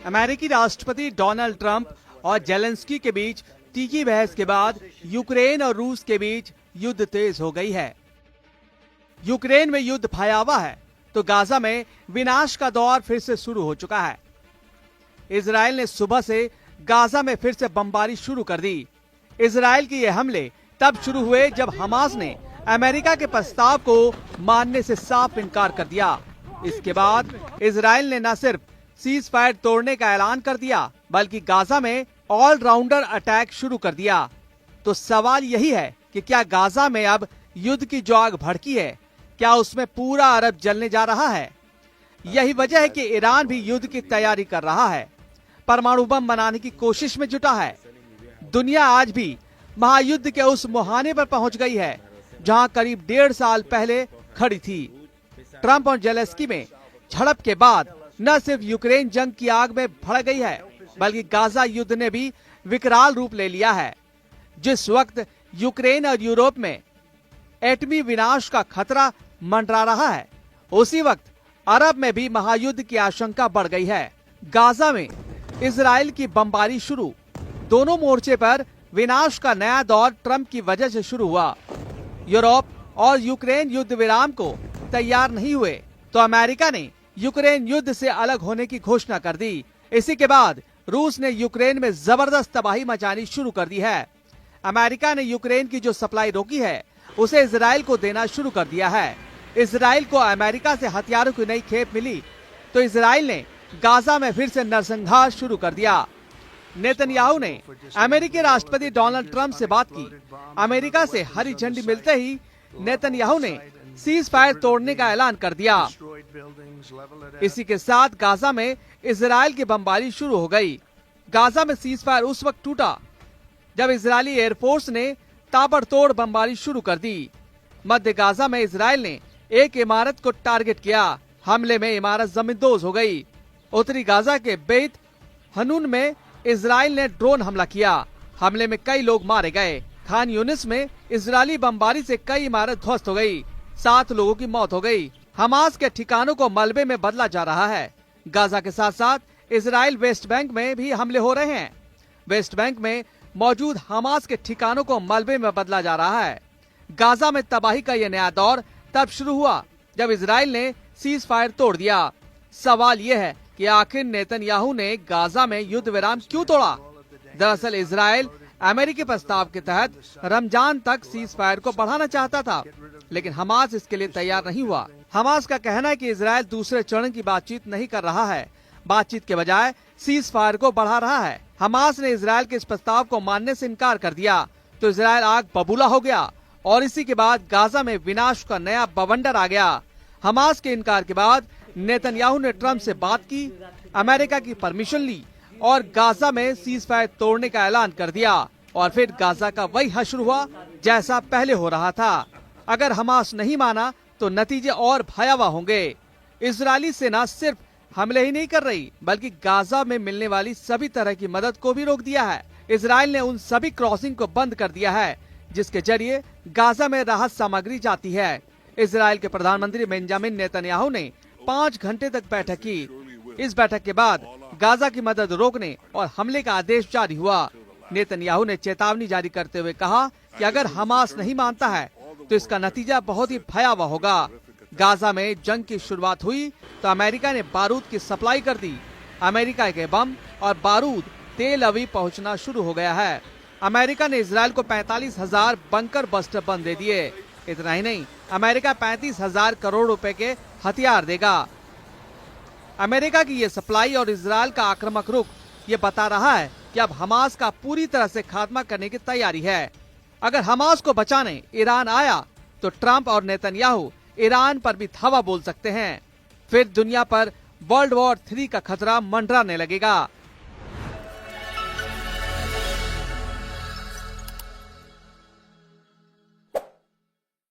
अमेरिकी राष्ट्रपति Donald Trump और जेलेंस्की के बीच तीखी बहस के बाद यूक्रेन और रूस के बीच युद्ध तेज हो गई है। यूक्रेन में युद्ध भयावह है तो गाजा में विनाश का दौर फिर से शुरू हो चुका है। इजराइल ने सुबह से गाजा में फिर से बमबारी शुरू कर दी। इजराइल के ये हमले तब शुरू हुए जब हमास ने अमेरिका के प्रस्ताव को मानने से साफ इनकार कर दिया। इसके बाद इजराइल ने न सिर्फ सीज फायर तोड़ने का ऐलान कर दिया बल्कि गाजा में ऑलराउंडर अटैक शुरू कर दिया। तो सवाल यही है कि क्या गाजा में अब युद्ध की जो आग भड़की है, क्या उसमें पूरा अरब जलने जा रहा है? यही वजह है कि ईरान भी युद्ध की तैयारी कर रहा है, परमाणु बम बनाने की कोशिश में जुटा है। दुनिया आज भी महायुद्ध के उस मुहाने पर पहुंच गई है जहां करीब 1.5 साल पहले खड़ी थी। ट्रंप और जेलेंस्की में झड़प के बाद न सिर्फ यूक्रेन जंग की आग में भड़ गई है बल्कि गाजा युद्ध ने भी विकराल रूप ले लिया है। जिस वक्त यूक्रेन और यूरोप में एटमी विनाश का खतरा मंडरा रहा है, उसी वक्त अरब में भी महायुद्ध की आशंका बढ़ गई है। गाजा में इजराइल की बमबारी शुरू। दोनों मोर्चे पर विनाश का नया दौर ट्रंप की वजह से शुरू हुआ। यूरोप और यूक्रेन युद्ध विराम को तैयार नहीं हुए तो अमेरिका ने यूक्रेन युद्ध से अलग होने की घोषणा कर दी। इसी के बाद रूस ने यूक्रेन में जबरदस्त तबाही मचानी शुरू कर दी है। अमेरिका ने यूक्रेन की जो सप्लाई रोकी है उसे इजराइल को देना शुरू कर दिया है। इजराइल को अमेरिका से हथियारों की नई खेप मिली तो इजराइल ने गाजा में फिर से नरसंहार शुरू कर दिया। नेतन्याहू ने अमेरिकी राष्ट्रपति डोनाल्ड ट्रंप से बात की। अमेरिका से हरी झंडी मिलते ही नेतन्याहू ने सीज फायर तोड़ने का ऐलान कर दिया। इसी के साथ गाजा में इजराइल की बमबारी शुरू हो गई। गाजा में सीज फायर उस वक्त टूटा जब इजरायली एयरफोर्स ने ताबड़तोड़ बमबारी शुरू कर दी। मध्य गाजा में इजराइल ने एक इमारत को टारगेट किया। हमले में इमारत जमींदोज हो गई। उत्तरी गाजा के बेत हनून में इजराइल ने ड्रोन हमला किया। हमले में कई लोग मारे गए। खान यूनिस में इजरायली बमबारी से कई इमारत ध्वस्त हो गई। 7 लोगों की मौत हो गई। हमास के ठिकानों को मलबे में बदला जा रहा है। गाजा के साथ साथ इजराइल वेस्ट बैंक में भी हमले हो रहे हैं। वेस्ट बैंक में मौजूद हमास के ठिकानों को मलबे में बदला जा रहा है। गाजा में तबाही का यह नया दौर तब शुरू हुआ जब इजराइल ने सीज फायर तोड़ दिया। सवाल यह है कि आखिर नेतन्याहू ने गाजा में युद्ध विराम क्यों तोड़ा? दरअसल इजराइल अमेरिकी प्रस्ताव के तहत रमजान तक सीज फायर को बढ़ाना चाहता था, लेकिन हमास इसके लिए तैयार नहीं हुआ। हमास का कहना है कि इजराइल दूसरे चरण की बातचीत नहीं कर रहा है, बातचीत के बजाय सीज फायर को बढ़ा रहा है। हमास ने इजराइल के इस प्रस्ताव को मानने से इनकार कर दिया तो इजराइल आग बबूला हो गया और इसी के बाद गाजा में विनाश का नया बवंडर आ गया। हमास के इनकार के बाद नेतन्याहू ने ट्रंप से बात की, अमेरिका की परमिशन ली और गाजा में सीज फायर तोड़ने का ऐलान कर दिया और फिर गाजा का वही हश्र हुआ जैसा पहले हो रहा था। अगर हमास नहीं माना तो नतीजे और भयावह होंगे। इजरायली सेना सिर्फ हमले ही नहीं कर रही बल्कि गाजा में मिलने वाली सभी तरह की मदद को भी रोक दिया है। इजराइल ने उन सभी क्रॉसिंग को बंद कर दिया है जिसके जरिए गाजा में राहत सामग्री जाती है। इजराइल के प्रधानमंत्री बेंजामिन नेतन्याहू ने 5 घंटे तक बैठक की। इस बैठक के बाद गाजा की मदद रोकने और हमले का आदेश जारी हुआ। नेतन्याहू ने चेतावनी जारी करते हुए कहा कि अगर हमास नहीं मानता है तो इसका नतीजा बहुत ही भयावह होगा। गाजा में जंग की शुरुआत हुई तो अमेरिका ने बारूद की सप्लाई कर दी। अमेरिका के बम और बारूद तेल अवीव पहुंचना शुरू हो गया है। अमेरिका ने इजराइल को 45,000 बंकर बस्टर बम दे दिए। इतना ही नहीं, अमेरिका 35,000 करोड़ रुपए के हथियार देगा। अमेरिका की ये सप्लाई और इजराइल का आक्रामक रुख ये बता रहा है कि अब हमास का पूरी तरह से खात्मा करने की तैयारी है। अगर हमास को बचाने ईरान आया तो ट्रंप और नेतन्याहू ईरान पर भी धावा बोल सकते हैं। फिर दुनिया पर वर्ल्ड वॉर 3 का खतरा मंडराने लगेगा।